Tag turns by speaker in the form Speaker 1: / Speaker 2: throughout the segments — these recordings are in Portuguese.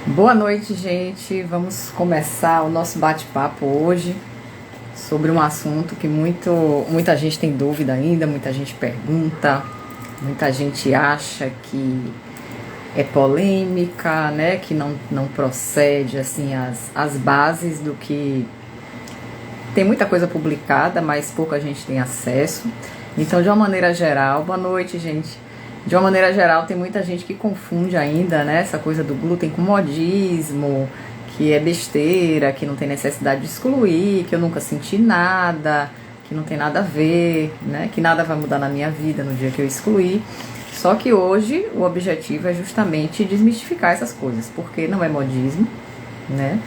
Speaker 1: Boa noite, gente. Vamos começar o nosso bate-papo hoje sobre um assunto que muita gente tem dúvida ainda, muita gente pergunta, muita gente acha que é polêmica, né? Que não procede assim as bases do que tem muita coisa publicada, mas pouca gente tem acesso. Então, de uma maneira geral, boa noite, gente. De uma maneira geral, tem muita gente que confunde ainda, né, essa coisa do glúten com modismo, que é besteira, que não tem necessidade de excluir, que eu nunca senti nada, que não tem nada a ver, né, que nada vai mudar na minha vida no dia que eu excluir. Só que hoje o objetivo é justamente desmistificar essas coisas, porque não é modismo, né?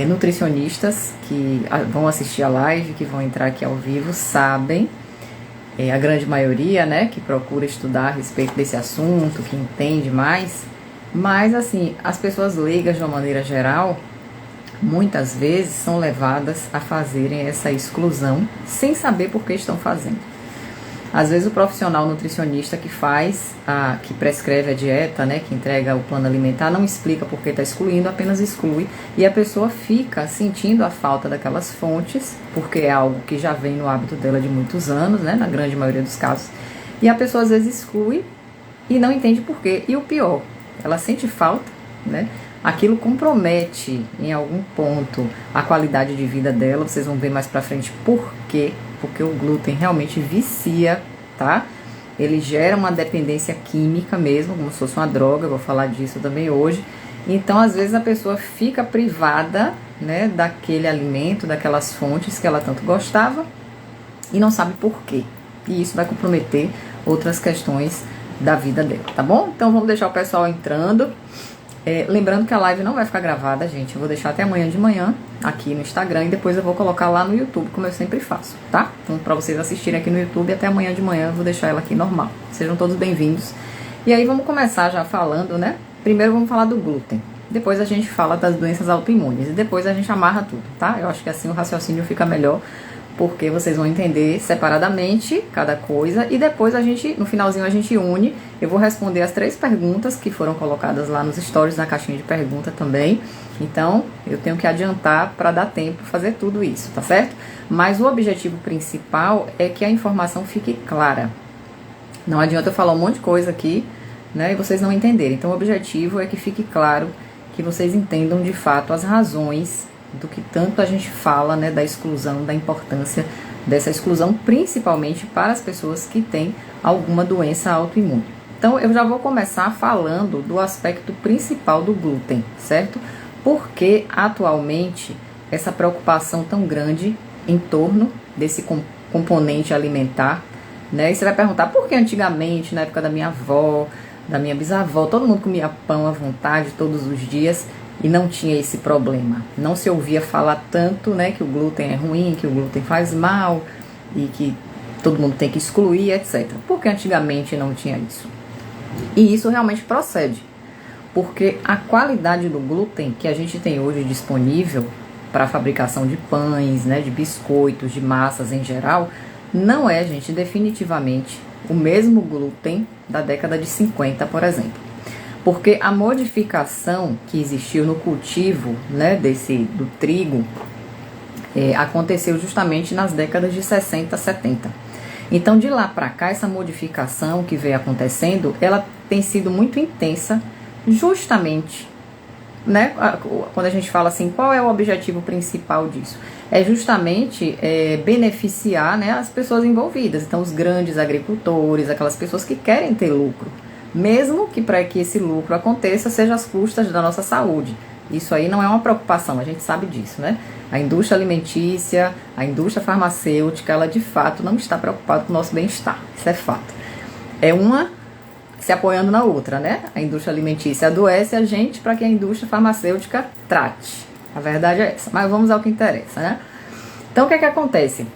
Speaker 1: Nutricionistas que vão assistir a live, que vão entrar aqui ao vivo, sabem, a grande maioria, né, que procura estudar a respeito desse assunto, que entende mais, mas assim, as pessoas leigas de uma maneira geral, muitas vezes são levadas a fazerem essa exclusão sem saber por que estão fazendo. Às vezes o profissional nutricionista que prescreve a dieta, né, que entrega o plano alimentar, não explica por que está excluindo, apenas exclui. E a pessoa fica sentindo a falta daquelas fontes, porque é algo que já vem no hábito dela de muitos anos, né, na grande maioria dos casos. E a pessoa às vezes exclui e não entende por quê. E o pior, ela sente falta, né? Aquilo compromete em algum ponto a qualidade de vida dela. Vocês vão ver mais pra frente por quê. Porque o glúten realmente vicia, tá? Ele gera uma dependência química mesmo, como se fosse uma droga, eu vou falar disso também hoje. Então, às vezes, a pessoa fica privada, né, daquele alimento, daquelas fontes que ela tanto gostava e não sabe por quê. E isso vai comprometer outras questões da vida dela, tá bom? Então, vamos deixar o pessoal entrando. Lembrando que a live não vai ficar gravada, gente. Eu vou deixar até amanhã de manhã aqui no Instagram e depois eu vou colocar lá no YouTube, como eu sempre faço, tá? Então, pra vocês assistirem aqui no YouTube, até amanhã de manhã eu vou deixar ela aqui normal. Sejam todos bem-vindos. E aí vamos começar já falando, né? Primeiro vamos falar do glúten. Depois a gente fala das doenças autoimunes. E depois a gente amarra tudo, tá? Eu acho que assim o raciocínio fica melhor, porque vocês vão entender separadamente cada coisa e depois no finalzinho a gente une. Eu vou responder as 3 perguntas que foram colocadas lá nos stories, na caixinha de pergunta também. Então, eu tenho que adiantar para dar tempo fazer tudo isso, tá certo? Mas o objetivo principal é que a informação fique clara. Não adianta eu falar um monte de coisa aqui, né, e vocês não entenderem. Então, o objetivo é que fique claro, que vocês entendam de fato as razões do que tanto a gente fala, né, da exclusão, da importância dessa exclusão, principalmente para as pessoas que têm alguma doença autoimune. Então, eu já vou começar falando do aspecto principal do glúten, certo? Porque atualmente essa preocupação tão grande em torno desse componente alimentar, né? E você vai perguntar por que antigamente, na época da minha avó, da minha bisavó, todo mundo comia pão à vontade todos os dias e não tinha esse problema. Não se ouvia falar tanto, né, que o glúten é ruim, que o glúten faz mal e que todo mundo tem que excluir, etc. Porque antigamente não tinha isso. E isso realmente procede, porque a qualidade do glúten que a gente tem hoje disponível para a fabricação de pães, né, de biscoitos, de massas em geral, não é, gente, definitivamente o mesmo glúten da década de 50, por exemplo. Porque a modificação que existiu no cultivo, né, do trigo aconteceu justamente nas décadas de 60, 70. Então, de lá para cá, essa modificação que veio acontecendo, ela tem sido muito intensa, justamente, né, quando a gente fala assim, qual é o objetivo principal disso? É justamente beneficiar, né, as pessoas envolvidas. Então, os grandes agricultores, aquelas pessoas que querem ter lucro, mesmo que para que esse lucro aconteça, seja às custas da nossa saúde. Isso aí não é uma preocupação, a gente sabe disso, né? A indústria alimentícia, a indústria farmacêutica, ela de fato não está preocupada com o nosso bem-estar. Isso é fato. É uma se apoiando na outra, né? A indústria alimentícia adoece a gente para que a indústria farmacêutica trate. A verdade é essa. Mas vamos ao que interessa, né? Então, o que é que acontece?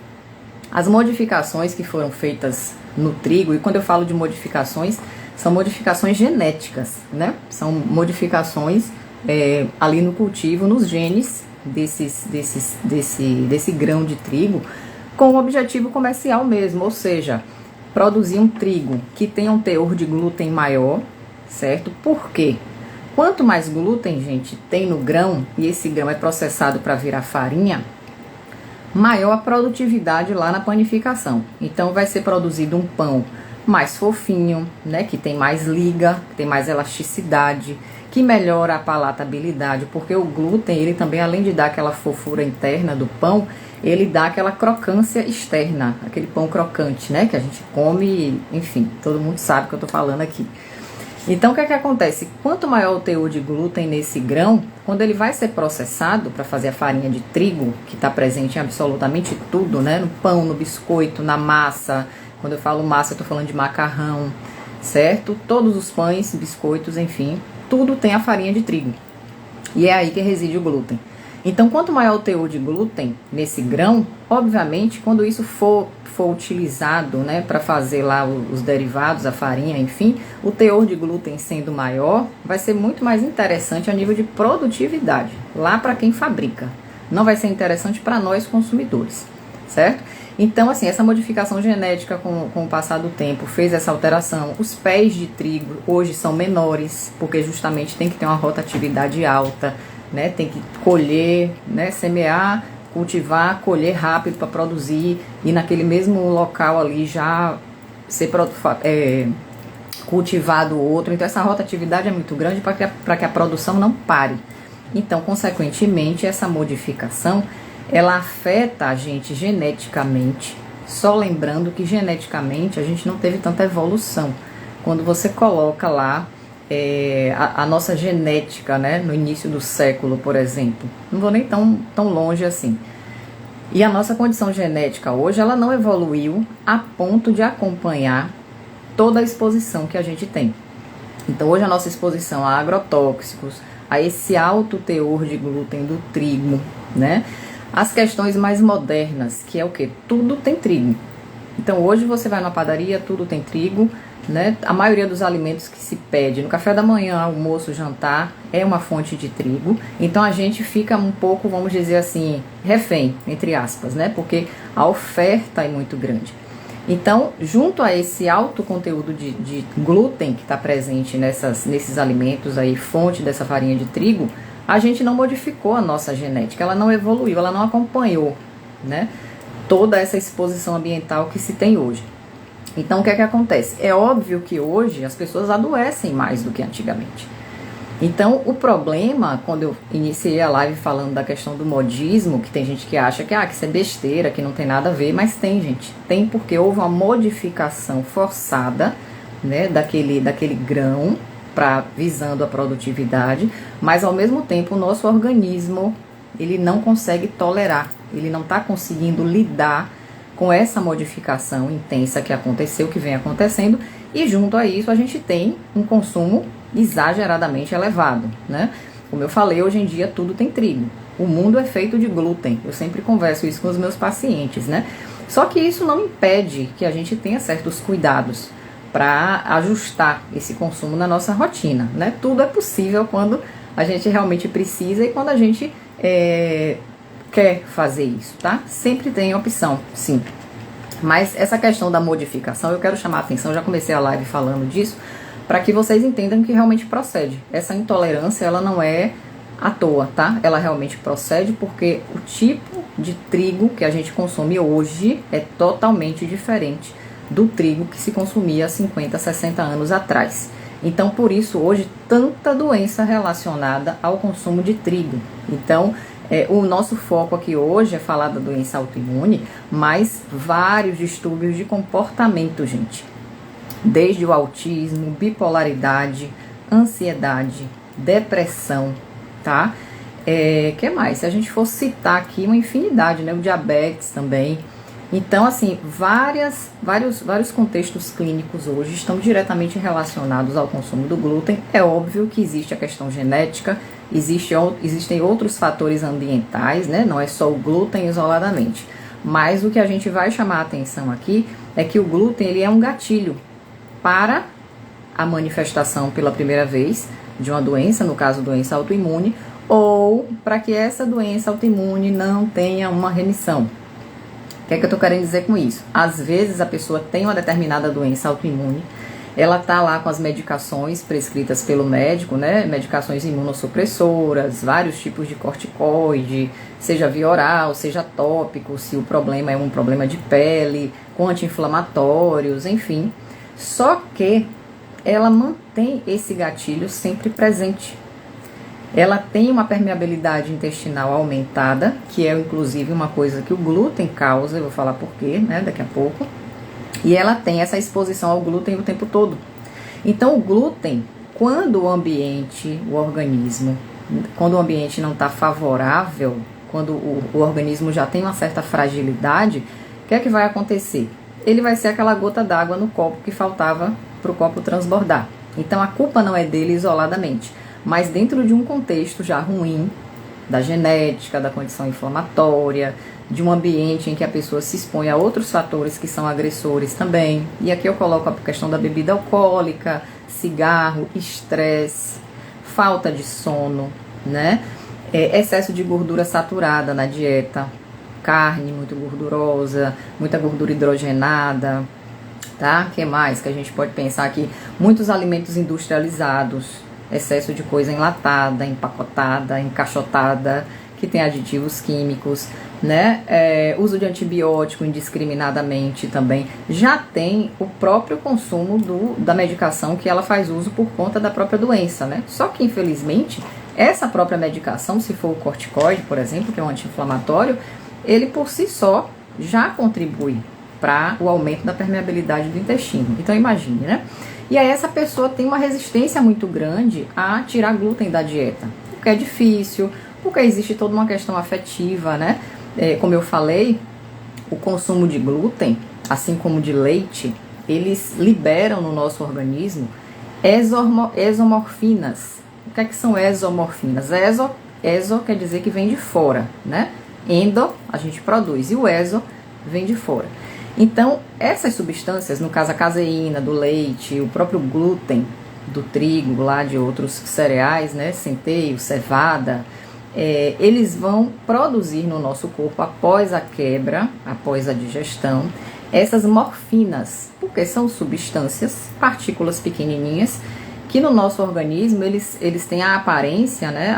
Speaker 1: As modificações que foram feitas no trigo, e quando eu falo de modificações, são modificações genéticas, né? São modificações ali no cultivo, nos genes desse grão de trigo, com o objetivo comercial mesmo, ou seja, produzir um trigo que tenha um teor de glúten maior, certo? Por quê? Quanto mais glúten, gente, tem no grão, e esse grão é processado para virar farinha, maior a produtividade lá na panificação. Então vai ser produzido um pão mais fofinho, né, que tem mais liga, que tem mais elasticidade, que melhora a palatabilidade, porque o glúten, ele também, além de dar aquela fofura interna do pão, ele dá aquela crocância externa, aquele pão crocante, né, que a gente come, enfim, todo mundo sabe o que eu tô falando aqui. Então, o que é que acontece? Quanto maior o teor de glúten nesse grão, quando ele vai ser processado para fazer a farinha de trigo, que está presente em absolutamente tudo, né? No pão, no biscoito, na massa. Quando eu falo massa, eu estou falando de macarrão, certo? Todos os pães, biscoitos, enfim, tudo tem a farinha de trigo. E é aí que reside o glúten. Então, quanto maior o teor de glúten nesse grão, obviamente, quando isso for utilizado, né, para fazer lá os derivados, a farinha, enfim, o teor de glúten sendo maior, vai ser muito mais interessante a nível de produtividade, lá para quem fabrica. Não vai ser interessante para nós consumidores, certo? Então, assim, essa modificação genética com o passar do tempo fez essa alteração. Os pés de trigo hoje são menores, porque justamente tem que ter uma rotatividade alta, né? Tem que colher, né? Semear, cultivar, colher rápido para produzir e naquele mesmo local ali já ser cultivado outro. Então essa rotatividade é muito grande para que a produção não pare. Então, consequentemente, essa modificação ela afeta a gente geneticamente, só lembrando que geneticamente a gente não teve tanta evolução. Quando você coloca lá a nossa genética, né, no início do século, por exemplo, não vou nem tão longe assim. E a nossa condição genética hoje, ela não evoluiu a ponto de acompanhar toda a exposição que a gente tem. Então hoje a nossa exposição a agrotóxicos, a esse alto teor de glúten do trigo, né, as questões mais modernas, que é o quê? Tudo tem trigo. Então hoje você vai na padaria, tudo tem trigo, né? A maioria dos alimentos que se pede no café da manhã, almoço, jantar, é uma fonte de trigo. Então a gente fica um pouco, vamos dizer assim, refém, entre aspas, né? Porque a oferta é muito grande. Então, junto a esse alto conteúdo de glúten que está presente nesses alimentos aí, fonte dessa farinha de trigo, a gente não modificou a nossa genética, ela não evoluiu, ela não acompanhou, né, toda essa exposição ambiental que se tem hoje. Então, o que é que acontece? É óbvio que hoje as pessoas adoecem mais do que antigamente. Então, o problema, quando eu iniciei a live falando da questão do modismo, que tem gente que acha que isso é besteira, que não tem nada a ver, mas tem, gente. Tem porque houve uma modificação forçada, né, daquele grão, visando a produtividade, mas ao mesmo tempo o nosso organismo ele não consegue tolerar, ele não está conseguindo lidar com essa modificação intensa que aconteceu, que vem acontecendo, e junto a isso a gente tem um consumo exageradamente elevado, né? Como eu falei, hoje em dia tudo tem trigo, o mundo é feito de glúten, eu sempre converso isso com os meus pacientes, né? Só que isso não impede que a gente tenha certos cuidados para ajustar esse consumo na nossa rotina, né? Tudo é possível quando a gente realmente precisa e quando a gente quer fazer isso, tá? Sempre tem opção, sim. Mas essa questão da modificação, eu quero chamar a atenção, já comecei a live falando disso, para que vocês entendam que realmente procede. Essa intolerância, ela não é à toa, tá? Ela realmente procede porque o tipo de trigo que a gente consome hoje é totalmente diferente do trigo que se consumia há 50, 60 anos atrás. Então, por isso, hoje, tanta doença relacionada ao consumo de trigo. Então, o nosso foco aqui hoje é falar da doença autoimune, mas vários distúrbios de comportamento, gente. Desde o autismo, bipolaridade, ansiedade, depressão, tá? Que mais? Se a gente for citar aqui uma infinidade, né? O diabetes também. Então, assim, vários contextos clínicos hoje estão diretamente relacionados ao consumo do glúten. É óbvio que existe a questão genética, existem outros fatores ambientais, né? Não é só o glúten isoladamente. Mas o que a gente vai chamar a atenção aqui é que o glúten ele é um gatilho para a manifestação pela primeira vez de uma doença, no caso doença autoimune, ou para que essa doença autoimune não tenha uma remissão. O que é que eu estou querendo dizer com isso? Às vezes a pessoa tem uma determinada doença autoimune Ela tá lá com as medicações prescritas pelo médico, né? Medicações imunossupressoras, vários tipos de corticoide, seja via oral, seja tópico, se o problema é um problema de pele, com anti-inflamatórios, enfim. Só que ela mantém esse gatilho sempre presente. Ela tem uma permeabilidade intestinal aumentada, que é inclusive uma coisa que o glúten causa, eu vou falar por quê, né, daqui a pouco. E ela tem essa exposição ao glúten o tempo todo. Então o glúten, quando o ambiente, o organismo, quando o ambiente não está favorável, quando o organismo já tem uma certa fragilidade, o que é que vai acontecer? Ele vai ser aquela gota d'água no copo que faltava para o copo transbordar. Então a culpa não é dele isoladamente, mas dentro de um contexto já ruim, da genética, da condição inflamatória, de um ambiente em que a pessoa se expõe a outros fatores que são agressores também. E aqui eu coloco a questão da bebida alcoólica, cigarro, estresse, falta de sono, né? Excesso de gordura saturada na dieta, carne muito gordurosa, muita gordura hidrogenada, tá? Que mais que a gente pode pensar aqui? Muitos alimentos industrializados, excesso de coisa enlatada, empacotada, encaixotada, que tem aditivos químicos, né? Uso de antibiótico indiscriminadamente também. Já tem o próprio consumo da medicação que ela faz uso por conta da própria doença, né? Só que, infelizmente, essa própria medicação, se for o corticoide, por exemplo, que é um anti-inflamatório, ele por si só já contribui para o aumento da permeabilidade do intestino. Então, imagine, né? E aí essa pessoa tem uma resistência muito grande a tirar glúten da dieta, porque é difícil, porque existe toda uma questão afetiva, né? Como eu falei, o consumo de glúten, assim como de leite, eles liberam no nosso organismo exomorfinas. O que é que são exomorfinas? Exo quer dizer que vem de fora, né? Endo, a gente produz, e o exo vem de fora. Então, essas substâncias, no caso a caseína do leite, o próprio glúten do trigo, lá de outros cereais, né? Centeio, cevada, eles vão produzir no nosso corpo, após a quebra, após a digestão, essas morfinas, porque são substâncias, partículas pequenininhas, que no nosso organismo eles têm a aparência, né,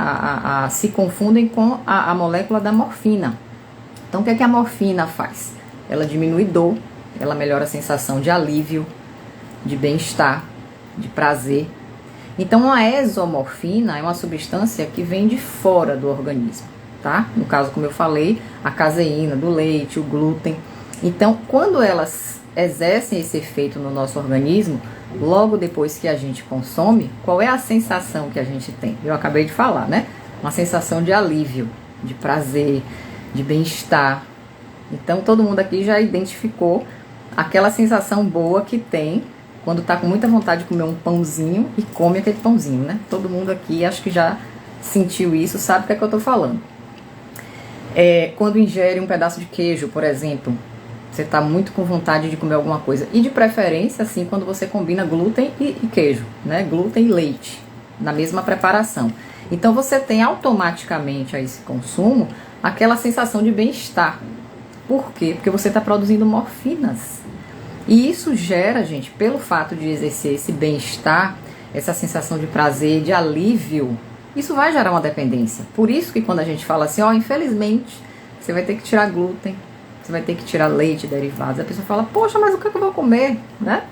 Speaker 1: se confundem com a molécula da morfina. Então, o que é que a morfina faz? Ela diminui dor, ela melhora a sensação de alívio, de bem-estar, de prazer. Então, a exomorfina é uma substância que vem de fora do organismo, tá? No caso, como eu falei, a caseína do leite, o glúten. Então, quando elas exercem esse efeito no nosso organismo, logo depois que a gente consome, qual é a sensação que a gente tem? Eu acabei de falar, né? Uma sensação de alívio, de prazer, de bem-estar. Então, todo mundo aqui já identificou aquela sensação boa que tem quando tá com muita vontade de comer um pãozinho e come aquele pãozinho, né? Todo mundo aqui acho que já sentiu isso, sabe o que é que eu tô falando. Quando ingere um pedaço de queijo, por exemplo, você tá muito com vontade de comer alguma coisa. E de preferência, assim, quando você combina glúten e queijo, né? Glúten e leite, na mesma preparação. Então você tem automaticamente a esse consumo aquela sensação de bem-estar. Por quê? Porque você está produzindo morfinas. E isso gera, gente, pelo fato de exercer esse bem-estar, essa sensação de prazer, de alívio, isso vai gerar uma dependência. Por isso que quando a gente fala assim, infelizmente, você vai ter que tirar glúten, você vai ter que tirar leite, derivados, a pessoa fala, poxa, mas o que eu vou comer, né?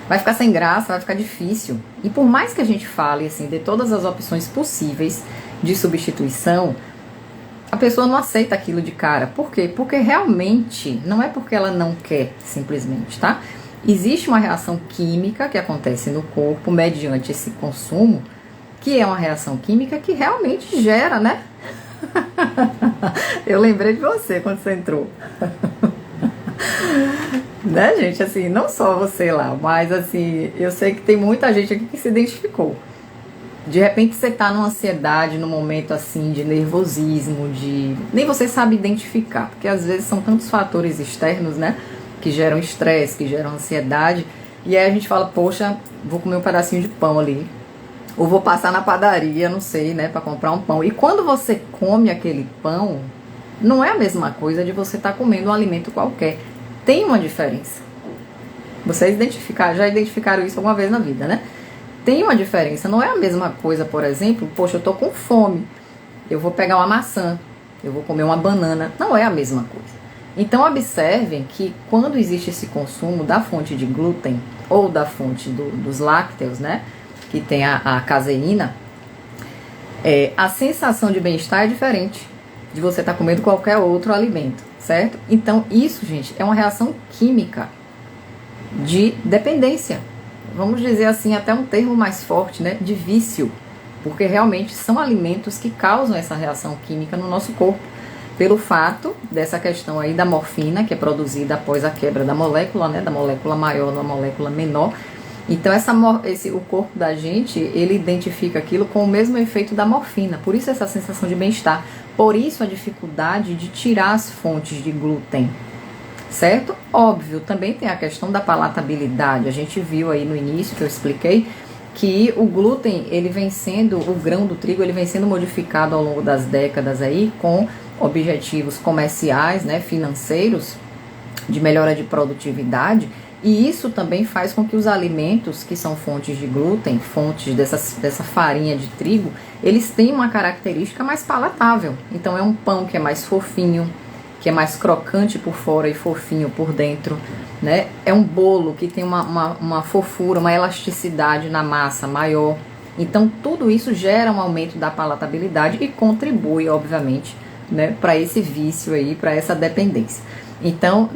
Speaker 1: Vai ficar sem graça, vai ficar difícil. E por mais que a gente fale, assim, de todas as opções possíveis de substituição, a pessoa não aceita aquilo de cara. Por quê? Porque realmente não é porque ela não quer, simplesmente, tá? Existe uma reação química que acontece no corpo mediante esse consumo, que é uma reação química que realmente gera, né? Eu lembrei de você quando você entrou. Né, gente? Assim, não só você lá, mas assim, eu sei que tem muita gente aqui que se identificou. De repente você tá numa ansiedade, num momento assim de nervosismo, nem você sabe identificar, porque às vezes são tantos fatores externos, né, que geram estresse, que geram ansiedade, e aí a gente fala, poxa, vou comer um pedacinho de pão ali, ou vou passar na padaria, não sei, né, para comprar um pão. E quando você come aquele pão, não é a mesma coisa de você estar comendo um alimento qualquer. Tem uma diferença. Vocês já identificaram isso alguma vez na vida, né? Tem uma diferença, não é a mesma coisa, por exemplo, poxa, eu tô com fome, eu vou pegar uma maçã, eu vou comer uma banana, não é a mesma coisa. Então observem que quando existe esse consumo da fonte de glúten ou da fonte dos lácteos, né, que tem a caseína, a sensação de bem-estar é diferente de você estar comendo qualquer outro alimento, certo? Então isso, gente, é uma reação química de dependência. Vamos dizer assim, até um termo mais forte, né, de vício, porque realmente são alimentos que causam essa reação química no nosso corpo, pelo fato dessa questão aí da morfina, que é produzida após a quebra da molécula, né, da molécula maior na molécula menor. Então o corpo da gente, ele identifica aquilo com o mesmo efeito da morfina, por isso essa sensação de bem-estar, por isso a dificuldade de tirar as fontes de glúten. Certo? Óbvio, também tem a questão da palatabilidade. A gente viu aí no início que eu expliquei que o glúten, ele vem sendo, o grão do trigo, ele vem sendo modificado ao longo das décadas aí com objetivos comerciais, né, financeiros, de melhora de produtividade, e isso também faz com que os alimentos que são fontes de glúten, fontes dessa farinha de trigo, eles tenham uma característica mais palatável. Então é um pão que é mais fofinho, que é mais crocante por fora e fofinho por dentro, né? É um bolo que tem uma fofura, uma elasticidade na massa maior. Então, tudo isso gera um aumento da palatabilidade e contribui, obviamente, né, para esse vício aí, para essa dependência. Então,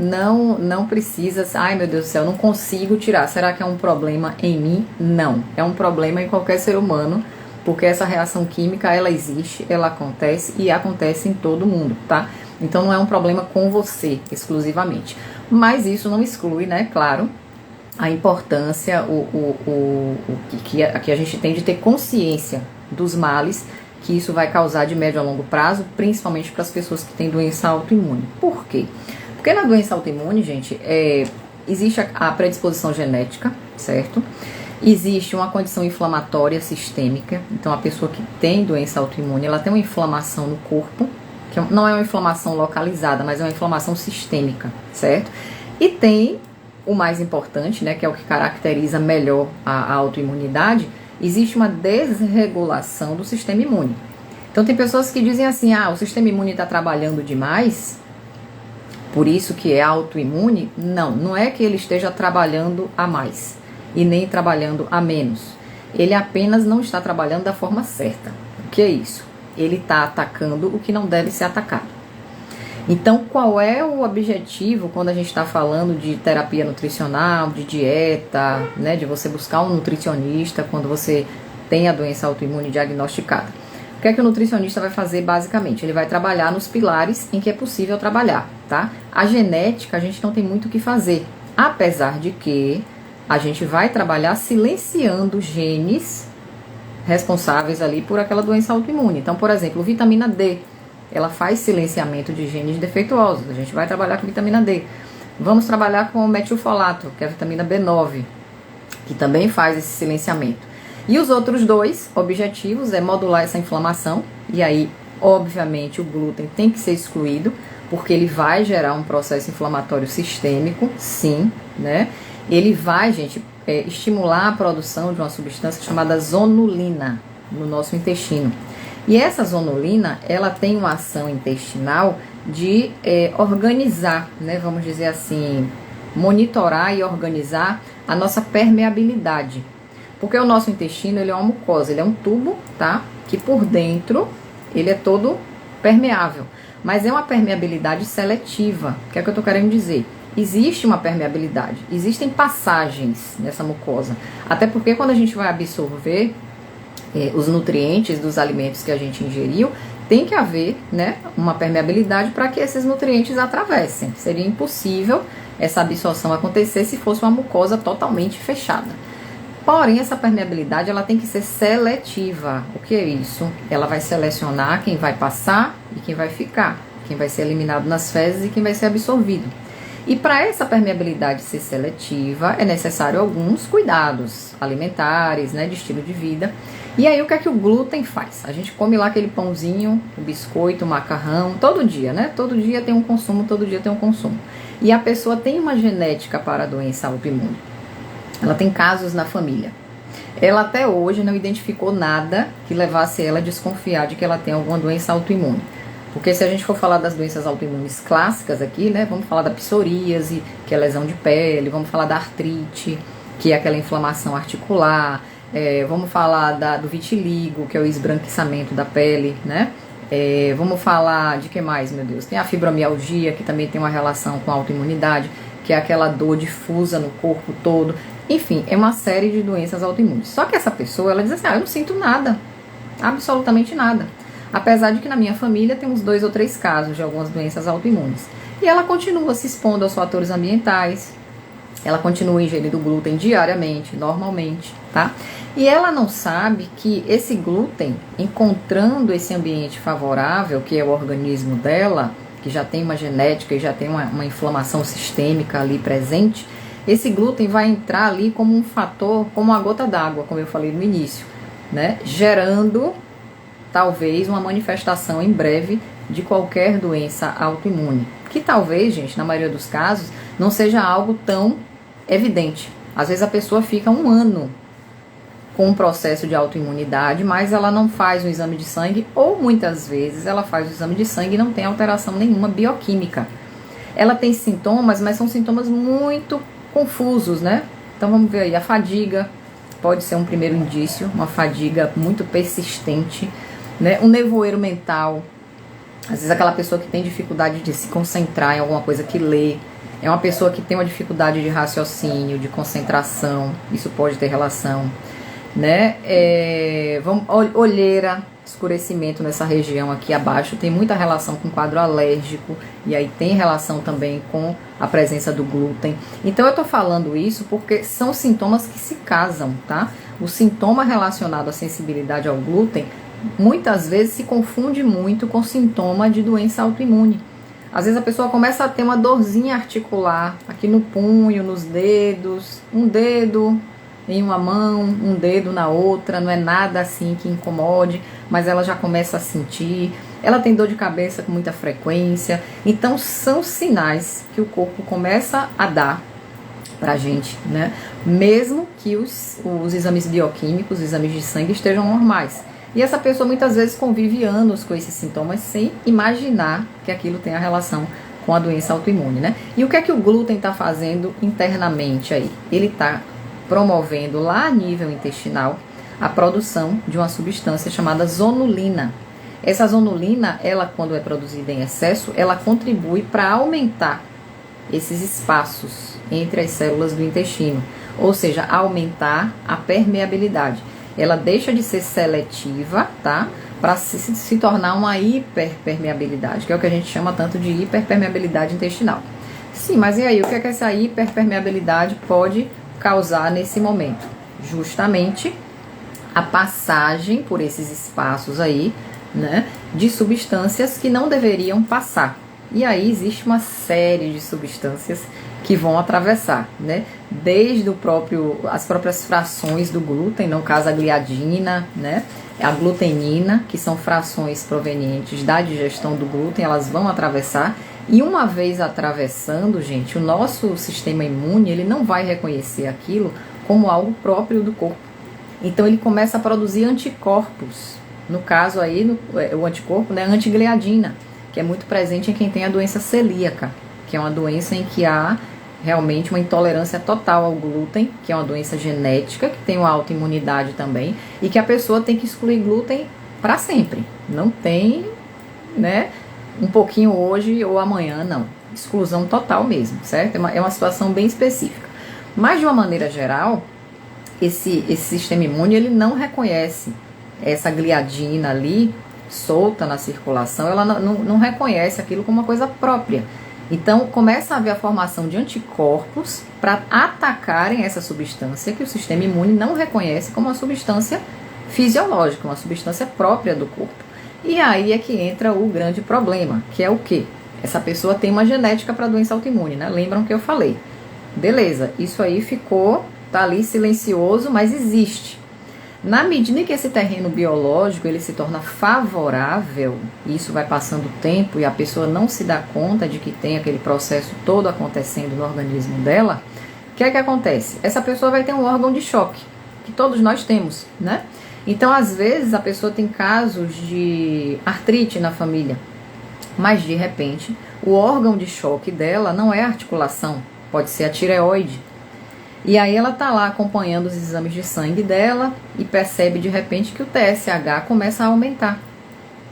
Speaker 1: não precisa, ai meu Deus do céu, não consigo tirar. Será que é um problema em mim? Não. É um problema em qualquer ser humano, porque essa reação química, ela existe, ela acontece e acontece em todo mundo, tá? Então não é um problema com você exclusivamente. Mas isso não exclui, né, claro, a importância que a gente tem de ter consciência dos males que isso vai causar de médio a longo prazo, principalmente para as pessoas que têm doença autoimune. Por quê? Porque na doença autoimune, gente, existe a predisposição genética, certo? Existe uma condição inflamatória sistêmica. Então a pessoa que tem doença autoimune, ela tem uma inflamação no corpo, que não é uma inflamação localizada, mas é uma inflamação sistêmica, certo? E tem o mais importante, né, que é o que caracteriza melhor a autoimunidade, existe uma desregulação do sistema imune. Então tem pessoas que dizem assim, o sistema imune está trabalhando demais, por isso que é autoimune. Não é que ele esteja trabalhando a mais e nem trabalhando a menos. Ele apenas não está trabalhando da forma certa. O que é isso? Ele está atacando o que não deve ser atacado. Então, qual é o objetivo quando a gente está falando de terapia nutricional, de dieta, né, de você buscar um nutricionista quando você tem a doença autoimune diagnosticada? O que é que o nutricionista vai fazer basicamente? Ele vai trabalhar nos pilares em que é possível trabalhar, tá? A genética a gente não tem muito o que fazer, apesar de que a gente vai trabalhar silenciando genes responsáveis ali por aquela doença autoimune. Então, por exemplo, vitamina D, ela faz silenciamento de genes defeituosos. A gente vai trabalhar com vitamina D. Vamos trabalhar com o metilfolato, que é a vitamina B9, que também faz esse silenciamento. E os outros dois objetivos é modular essa inflamação, e aí, obviamente, o glúten tem que ser excluído, porque ele vai gerar um processo inflamatório sistêmico, sim, né? Ele vai, gente, estimular a produção de uma substância chamada zonulina no nosso intestino. E essa zonulina, ela tem uma ação intestinal de organizar, né, vamos dizer assim, monitorar e organizar a nossa permeabilidade. Porque o nosso intestino, ele é uma mucosa, ele é um tubo, tá? Que por dentro, ele é todo permeável. Mas é uma permeabilidade seletiva. O que é que eu tô querendo dizer? Existe uma permeabilidade, existem passagens nessa mucosa. Até porque quando a gente vai absorver os nutrientes dos alimentos que a gente ingeriu, tem que haver, né, uma permeabilidade para que esses nutrientes atravessem. Seria impossível essa absorção acontecer se fosse uma mucosa totalmente fechada. Porém, essa permeabilidade, ela tem que ser seletiva. O que é isso? Ela vai selecionar quem vai passar e quem vai ficar, quem vai ser eliminado nas fezes e quem vai ser absorvido. E para essa permeabilidade ser seletiva, é necessário alguns cuidados alimentares, né, de estilo de vida. E aí, o que é que o glúten faz? A gente come lá aquele pãozinho, o biscoito, o macarrão, todo dia, né? Todo dia tem um consumo, todo dia tem um consumo. E a pessoa tem uma genética para a doença autoimune. Ela tem casos na família. Ela até hoje não identificou nada que levasse ela a desconfiar de que ela tem alguma doença autoimune. Porque se a gente for falar das doenças autoimunes clássicas aqui, né, vamos falar da psoríase, que é lesão de pele, vamos falar da artrite, que é aquela inflamação articular, vamos falar do vitiligo, que é o esbranquiçamento da pele, né? Vamos falar de que mais, meu Deus? Tem a fibromialgia, que também tem uma relação com a autoimunidade, que é aquela dor difusa no corpo todo. Enfim, é uma série de doenças autoimunes. Só que essa pessoa, ela diz assim, eu não sinto nada, absolutamente nada. Apesar de que na minha família temos 2 ou 3 casos de algumas doenças autoimunes. E ela continua se expondo aos fatores ambientais, ela continua ingerindo glúten diariamente, normalmente, tá? E ela não sabe que esse glúten, encontrando esse ambiente favorável, que é o organismo dela, que já tem uma genética e já tem uma inflamação sistêmica ali presente, esse glúten vai entrar ali como um fator, como uma gota d'água, como eu falei no início, né? Gerando, talvez, uma manifestação em breve de qualquer doença autoimune. Que talvez, gente, na maioria dos casos, não seja algo tão evidente. Às vezes a pessoa fica 1 ano com um processo de autoimunidade, mas ela não faz um exame de sangue, ou muitas vezes ela faz o exame de sangue e não tem alteração nenhuma bioquímica. Ela tem sintomas, mas são sintomas muito confusos, né? Então vamos ver aí, a fadiga pode ser um primeiro indício, uma fadiga muito persistente, né? Um nevoeiro mental, às vezes aquela pessoa que tem dificuldade de se concentrar em alguma coisa que lê, é uma pessoa que tem uma dificuldade de raciocínio, de concentração, isso pode ter relação, né? Olheira, escurecimento nessa região aqui abaixo, tem muita relação com quadro alérgico, e aí tem relação também com a presença do glúten. Então eu tô falando isso porque são sintomas que se casam, tá? O sintoma relacionado à sensibilidade ao glúten, muitas vezes se confunde muito com sintoma de doença autoimune. Às vezes a pessoa começa a ter uma dorzinha articular, aqui no punho, nos dedos, um dedo em uma mão, um dedo na outra, não é nada assim que incomode, mas ela já começa a sentir. Ela tem dor de cabeça com muita frequência. Então são sinais que o corpo começa a dar pra gente, né? Mesmo que os exames bioquímicos, os exames de sangue estejam normais. E essa pessoa muitas vezes convive anos com esses sintomas sem imaginar que aquilo tem a relação com a doença autoimune, né? E o que é que o glúten está fazendo internamente aí? Ele está promovendo lá a nível intestinal a produção de uma substância chamada zonulina. Essa zonulina, ela quando é produzida em excesso, ela contribui para aumentar esses espaços entre as células do intestino, ou seja, aumentar a permeabilidade. Ela deixa de ser seletiva, tá? Para se tornar uma hiperpermeabilidade, que é o que a gente chama tanto de hiperpermeabilidade intestinal. Sim, mas e aí, o que é que essa hiperpermeabilidade pode causar nesse momento? Justamente a passagem por esses espaços aí, né, de substâncias que não deveriam passar. E aí existe uma série de substâncias que vão atravessar, né? Desde as próprias frações do glúten, no caso a gliadina, né? A glutenina, que são frações provenientes da digestão do glúten, elas vão atravessar. E uma vez atravessando, gente, o nosso sistema imune, ele não vai reconhecer aquilo como algo próprio do corpo. Então ele começa a produzir anticorpos. No caso aí, o anticorpo, né, antigliadina, que é muito presente em quem tem a doença celíaca, que é uma doença em que há realmente uma intolerância total ao glúten, que é uma doença genética, que tem uma autoimunidade também, e que a pessoa tem que excluir glúten para sempre. Não tem, né, um pouquinho hoje ou amanhã, não. Exclusão total mesmo, certo? É uma situação bem específica. Mas, de uma maneira geral, esse sistema imune, ele não reconhece essa gliadina ali, solta na circulação, ela não reconhece aquilo como uma coisa própria. Então, começa a haver a formação de anticorpos para atacarem essa substância que o sistema imune não reconhece como uma substância fisiológica, uma substância própria do corpo. E aí é que entra o grande problema, que é o quê? Essa pessoa tem uma genética para doença autoimune, né? Lembram que eu falei? Beleza, isso aí tá ali silencioso, mas existe. Na medida em que esse terreno biológico ele se torna favorável, isso vai passando o tempo e a pessoa não se dá conta de que tem aquele processo todo acontecendo no organismo dela, o que é que acontece? Essa pessoa vai ter um órgão de choque, que todos nós temos, né? Então, às vezes, a pessoa tem casos de artrite na família, mas de repente, o órgão de choque dela não é a articulação, pode ser a tireoide. E aí ela tá lá acompanhando os exames de sangue dela e percebe de repente que o TSH começa a aumentar.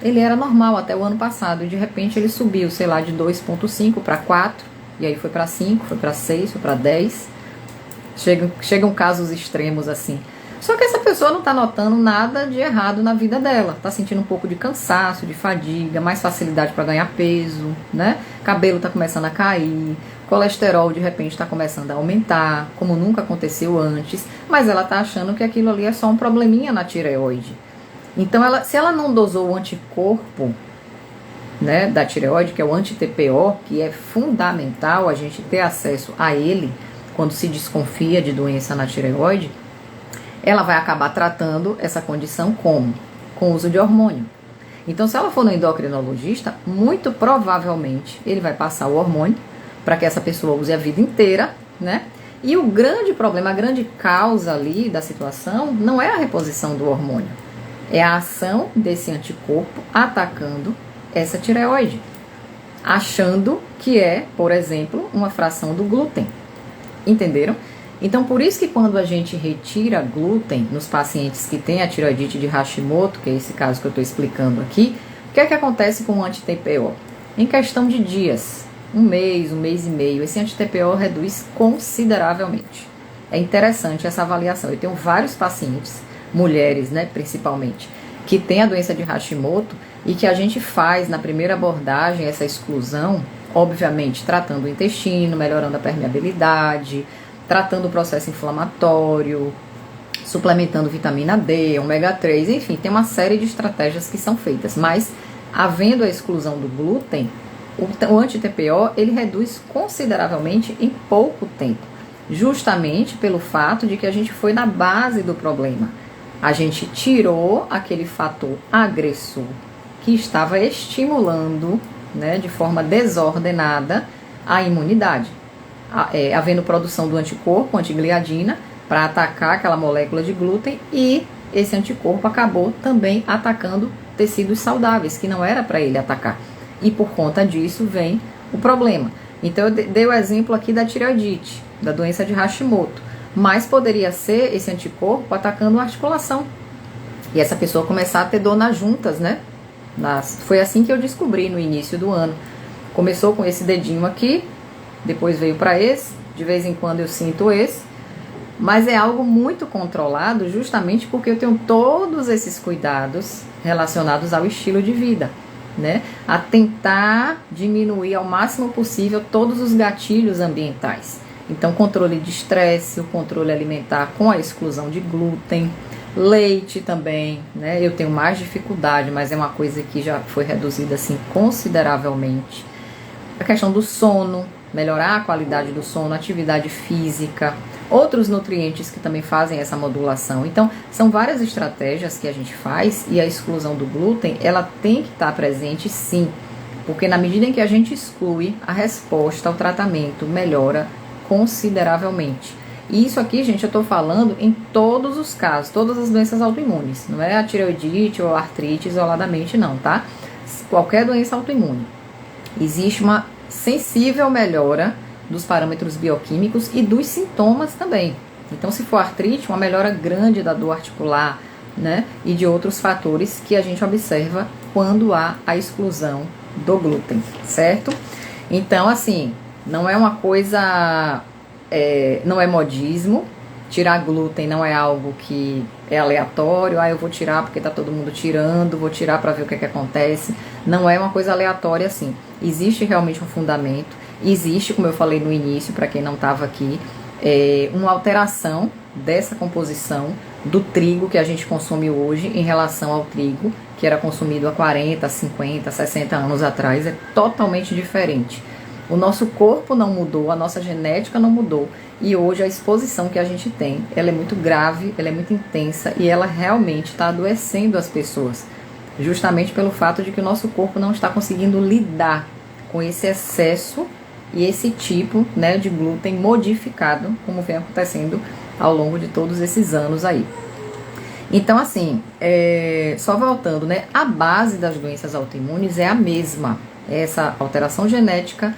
Speaker 1: Ele era normal até o ano passado e de repente ele subiu, sei lá, de 2,5 para 4, e aí foi para 5, foi para 6, foi para 10. Chegam casos extremos assim. Só que essa pessoa não está notando nada de errado na vida dela. Está sentindo um pouco de cansaço, de fadiga, mais facilidade para ganhar peso, né? Cabelo está começando a cair, colesterol de repente está começando a aumentar, como nunca aconteceu antes. Mas ela está achando que aquilo ali é só um probleminha na tireoide. Então, se ela não dosou o anticorpo, né, da tireoide, que é o anti-TPO, que é fundamental a gente ter acesso a ele quando se desconfia de doença na tireoide, ela vai acabar tratando essa condição como? Com o uso de hormônio. Então, se ela for no endocrinologista, muito provavelmente ele vai passar o hormônio para que essa pessoa use a vida inteira, né? E o grande problema, a grande causa ali da situação não é a reposição do hormônio, é a ação desse anticorpo atacando essa tireoide, achando que é, por exemplo, uma fração do glúten. Entenderam? Então, por isso que quando a gente retira glúten nos pacientes que têm a tireoidite de Hashimoto, que é esse caso que eu estou explicando aqui, o que é que acontece com o anti-TPO? Em questão de dias, um mês e meio, esse anti-TPO reduz consideravelmente. É interessante essa avaliação. Eu tenho vários pacientes, mulheres, né, principalmente, que têm a doença de Hashimoto e que a gente faz na primeira abordagem essa exclusão, obviamente tratando o intestino, melhorando a permeabilidade, tratando o processo inflamatório, suplementando vitamina D, ômega 3, enfim, tem uma série de estratégias que são feitas, mas havendo a exclusão do glúten, o anti-TPO ele reduz consideravelmente em pouco tempo, justamente pelo fato de que a gente foi na base do problema. A gente tirou aquele fator agressor que estava estimulando, né, de forma desordenada a imunidade. Havendo produção do anticorpo, antigliadina, para atacar aquela molécula de glúten, e esse anticorpo acabou também atacando tecidos saudáveis, que não era para ele atacar. E por conta disso vem o problema. Então eu dei o exemplo aqui da tireoidite, da doença de Hashimoto, mas poderia ser esse anticorpo atacando a articulação. E essa pessoa começar a ter dor nas juntas, né? Foi assim que eu descobri no início do ano. Começou com esse dedinho aqui, depois veio para esse, de vez em quando eu sinto esse, mas é algo muito controlado justamente porque eu tenho todos esses cuidados relacionados ao estilo de vida, né? A tentar diminuir ao máximo possível todos os gatilhos ambientais. Então, controle de estresse, o controle alimentar com a exclusão de glúten, leite também, né? Eu tenho mais dificuldade, mas é uma coisa que já foi reduzida assim consideravelmente. A questão do sono, melhorar a qualidade do sono, atividade física, outros nutrientes que também fazem essa modulação. Então, são várias estratégias que a gente faz e a exclusão do glúten, ela tem que estar presente sim, porque na medida em que a gente exclui, a resposta ao tratamento melhora consideravelmente. E isso aqui, gente, eu estou falando em todos os casos, todas as doenças autoimunes, não é a tireoidite ou a artrite isoladamente não, tá? Qualquer doença autoimune. Existe uma sensível melhora dos parâmetros bioquímicos e dos sintomas também. Então, se for artrite, uma melhora grande da dor articular, né? E de outros fatores que a gente observa quando há a exclusão do glúten, certo? Então, assim, não é uma coisa, não é modismo. Tirar glúten não é algo que é aleatório, eu vou tirar porque tá todo mundo tirando, vou tirar para ver o que acontece. Não é uma coisa aleatória assim. Existe realmente um fundamento, existe, como eu falei no início, para quem não estava aqui, uma alteração dessa composição do trigo que a gente consome hoje em relação ao trigo que era consumido há 40, 50, 60 anos atrás, é totalmente diferente. O nosso corpo não mudou, a nossa genética não mudou. E hoje a exposição que a gente tem, ela é muito grave, ela é muito intensa e ela realmente está adoecendo as pessoas. Justamente pelo fato de que o nosso corpo não está conseguindo lidar com esse excesso e esse tipo, né, de glúten modificado, como vem acontecendo ao longo de todos esses anos aí. Então, assim, só voltando, né, a base das doenças autoimunes é a mesma. Essa alteração genética,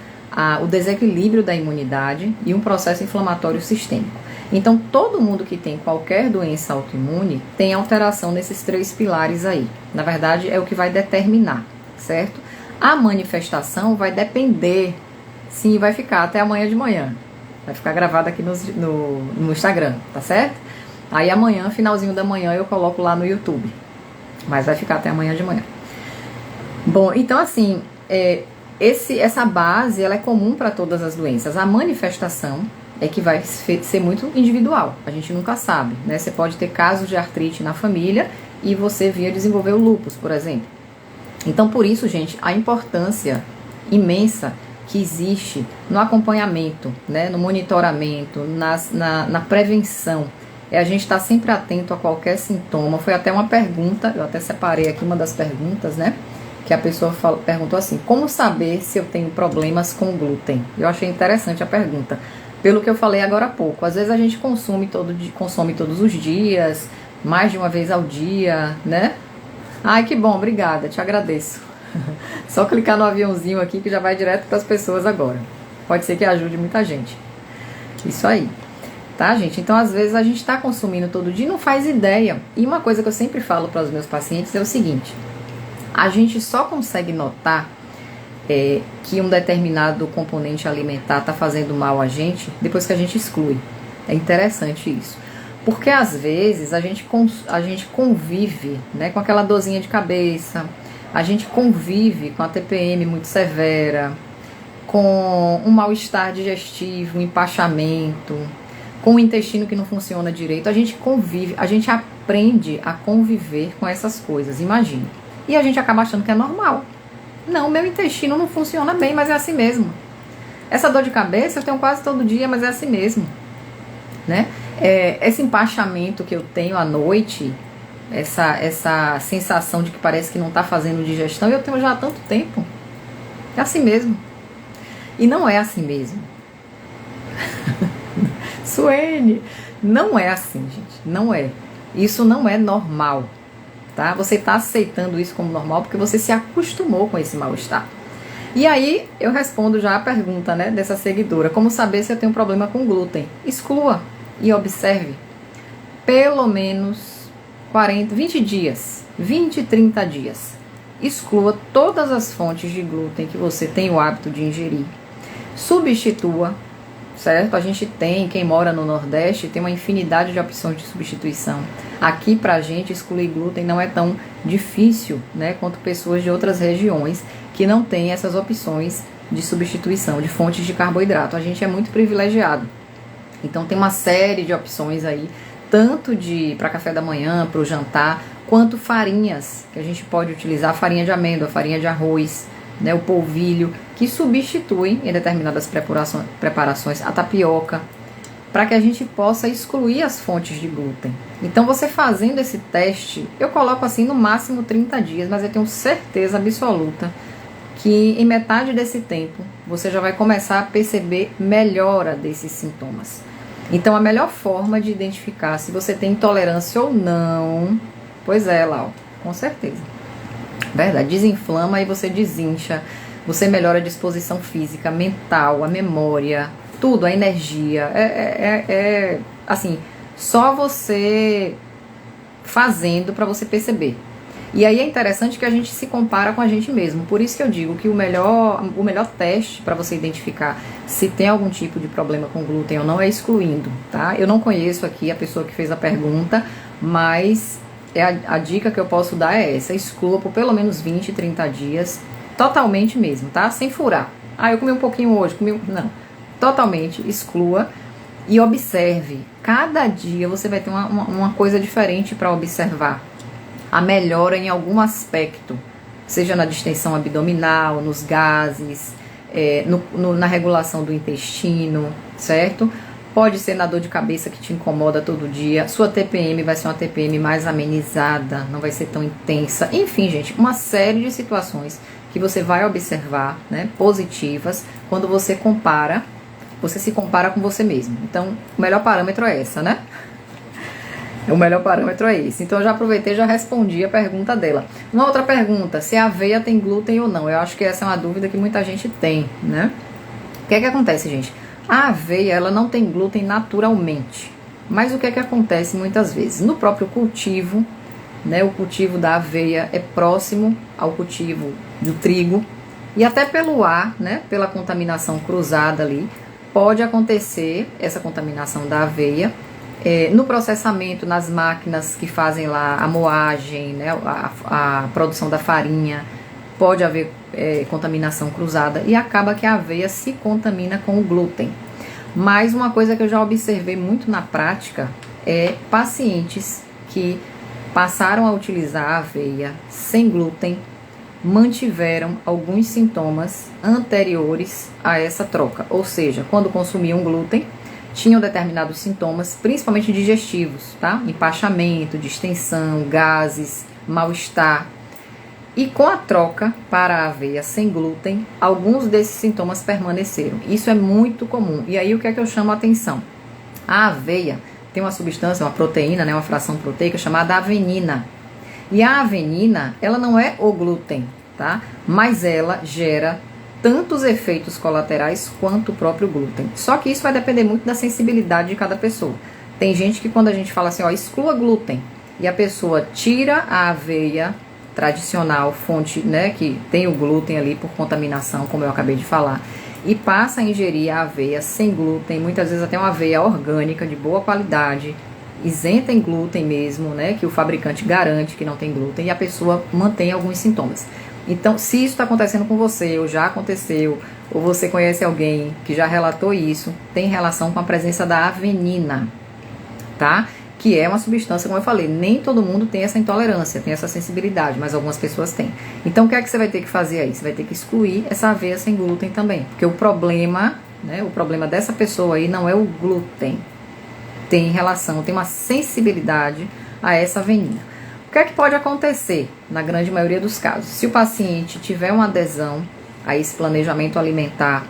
Speaker 1: o desequilíbrio da imunidade e um processo inflamatório sistêmico. Então, todo mundo que tem qualquer doença autoimune tem alteração nesses 3 pilares aí. Na verdade, é o que vai determinar, certo? A manifestação vai depender, sim, vai ficar até amanhã de manhã. Vai ficar gravado aqui no Instagram, tá certo? Aí amanhã, finalzinho da manhã, eu coloco lá no YouTube. Mas vai ficar até amanhã de manhã. Bom, então assim, essa base ela é comum para todas as doenças. A manifestação é que vai ser muito individual. A gente nunca sabe, né? Você pode ter casos de artrite na família e você vir a desenvolver o lúpus, por exemplo. Então, por isso, gente, a importância imensa que existe no acompanhamento, né? No monitoramento, na prevenção. A gente estar sempre atento a qualquer sintoma. Foi até uma pergunta, eu até separei aqui uma das perguntas, né? Que a pessoa perguntou assim: como saber se eu tenho problemas com glúten? Eu achei interessante a pergunta. Pelo que eu falei agora há pouco, às vezes a gente consome todos os dias, mais de uma vez ao dia, né? Ai, que bom, obrigada, te agradeço. Só clicar no aviãozinho aqui que já vai direto para as pessoas agora. Pode ser que ajude muita gente. Isso aí. Tá, gente? Então, às vezes a gente está consumindo todo dia e não faz ideia. E uma coisa que eu sempre falo para os meus pacientes é o seguinte: a gente só consegue notar que um determinado componente alimentar está fazendo mal a gente depois que a gente exclui. É interessante isso. Porque às vezes a gente convive, né, com aquela dorzinha de cabeça, a gente convive com a TPM muito severa, com um mal-estar digestivo, um empachamento, com o intestino que não funciona direito. A gente convive, a gente aprende a conviver com essas coisas, imagina. E a gente acaba achando que é normal. Não, meu intestino não funciona bem, mas é assim mesmo. Essa dor de cabeça eu tenho quase todo dia, mas é assim mesmo, né? Esse empachamento que eu tenho à noite, essa sensação de que parece que não está fazendo digestão, eu tenho já há tanto tempo. É assim mesmo. E não é assim mesmo. Suene, não é assim, gente. Não é. Isso não é normal. Tá? Você está aceitando isso como normal porque você se acostumou com esse mal-estar. E aí eu respondo já a pergunta, né, dessa seguidora: como saber se eu tenho problema com glúten? Exclua e observe pelo menos 20 dias, 20, 30 dias. Exclua todas as fontes de glúten que você tem o hábito de ingerir. Substitua, certo? A gente tem, quem mora no Nordeste, tem uma infinidade de opções de substituição. Aqui pra gente excluir glúten não é tão difícil, né, quanto pessoas de outras regiões que não têm essas opções de substituição de fontes de carboidrato. A gente é muito privilegiado. Então tem uma série de opções aí, tanto para café da manhã, para o jantar, quanto farinhas que a gente pode utilizar, farinha de amêndoa, farinha de arroz, né, o polvilho, que substituem em determinadas preparações a tapioca, para que a gente possa excluir as fontes de glúten. Então, você fazendo esse teste, eu coloco assim no máximo 30 dias, mas eu tenho certeza absoluta que em metade desse tempo você já vai começar a perceber melhora desses sintomas. Então, a melhor forma de identificar se você tem intolerância ou não, pois é, Lau, com certeza. Verdade, desinflama e você desincha, você melhora a disposição física, mental, a memória, tudo, a energia. Assim, só você fazendo para você perceber. E aí é interessante que a gente se compara com a gente mesmo. Por isso que eu digo que o melhor teste para você identificar se tem algum tipo de problema com glúten ou não é excluindo, tá? Eu não conheço aqui a pessoa que fez a pergunta, mas a dica que eu posso dar é essa: exclua por pelo menos 20, 30 dias, totalmente mesmo, tá? Sem furar. Eu comi um pouquinho hoje, não. Totalmente, exclua e observe. Cada dia você vai ter uma coisa diferente para observar. A melhora em algum aspecto, seja na distensão abdominal, nos gases, na regulação do intestino, certo? Pode ser na dor de cabeça que te incomoda todo dia. Sua TPM vai ser uma TPM mais amenizada, não vai ser tão intensa. Enfim, gente, uma série de situações que você vai observar, né, positivas, quando você se compara com você mesmo. Então, o melhor parâmetro é essa, né? O melhor parâmetro é esse. Então, eu já aproveitei e já respondi a pergunta dela. Uma outra pergunta, se a aveia tem glúten ou não. Eu acho que essa é uma dúvida que muita gente tem, né? O que é que acontece, gente? A aveia, ela não tem glúten naturalmente. Mas o que é que acontece muitas vezes? No próprio cultivo, né, o cultivo da aveia é próximo ao cultivo do trigo. E até pelo ar, né, pela contaminação cruzada ali, pode acontecer essa contaminação da aveia. No processamento, nas máquinas que fazem lá a moagem, né, a produção da farinha, pode haver contaminação cruzada e acaba que a aveia se contamina com o glúten. Mas uma coisa que eu já observei muito na prática é pacientes que passaram a utilizar a aveia sem glúten, mantiveram alguns sintomas anteriores a essa troca. Ou seja, quando consumiam glúten, tinham determinados sintomas, principalmente digestivos, tá? Empachamento, distensão, gases, mal-estar. E com a troca para a aveia sem glúten, alguns desses sintomas permaneceram. Isso é muito comum. E aí o que é que eu chamo a atenção? A aveia tem uma substância, uma proteína, né, uma fração proteica chamada avenina. E a avenina, ela não é o glúten, tá? Mas ela gera tantos efeitos colaterais quanto o próprio glúten. Só que isso vai depender muito da sensibilidade de cada pessoa. Tem gente que quando a gente fala assim, ó, exclua glúten, e a pessoa tira a aveia tradicional, fonte, né, que tem o glúten ali por contaminação, como eu acabei de falar, e passa a ingerir a aveia sem glúten, muitas vezes até uma aveia orgânica, de boa qualidade, isenta em glúten mesmo, né, que o fabricante garante que não tem glúten, e a pessoa mantém alguns sintomas. Então, se isso está acontecendo com você, ou já aconteceu, ou você conhece alguém que já relatou isso, tem relação com a presença da avenina, tá? Que é uma substância, como eu falei, nem todo mundo tem essa intolerância, tem essa sensibilidade, mas algumas pessoas têm. Então, o que é que você vai ter que fazer aí? Você vai ter que excluir essa aveia sem glúten também, porque o problema, né, o problema dessa pessoa aí não é o glúten, tem relação, tem uma sensibilidade a essa avenina. O que é que pode acontecer na grande maioria dos casos? Se o paciente tiver uma adesão a esse planejamento alimentar,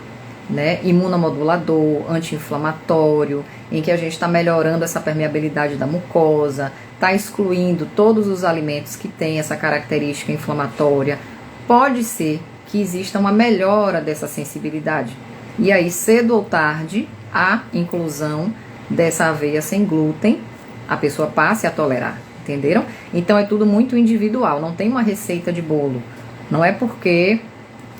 Speaker 1: né, imunomodulador, anti-inflamatório, em que a gente está melhorando essa permeabilidade da mucosa, está excluindo todos os alimentos que têm essa característica inflamatória, pode ser que exista uma melhora dessa sensibilidade. E aí, cedo ou tarde, a inclusão dessa aveia sem glúten, a pessoa passe a tolerar. Entenderam? Então é tudo muito individual, não tem uma receita de bolo. Não é porque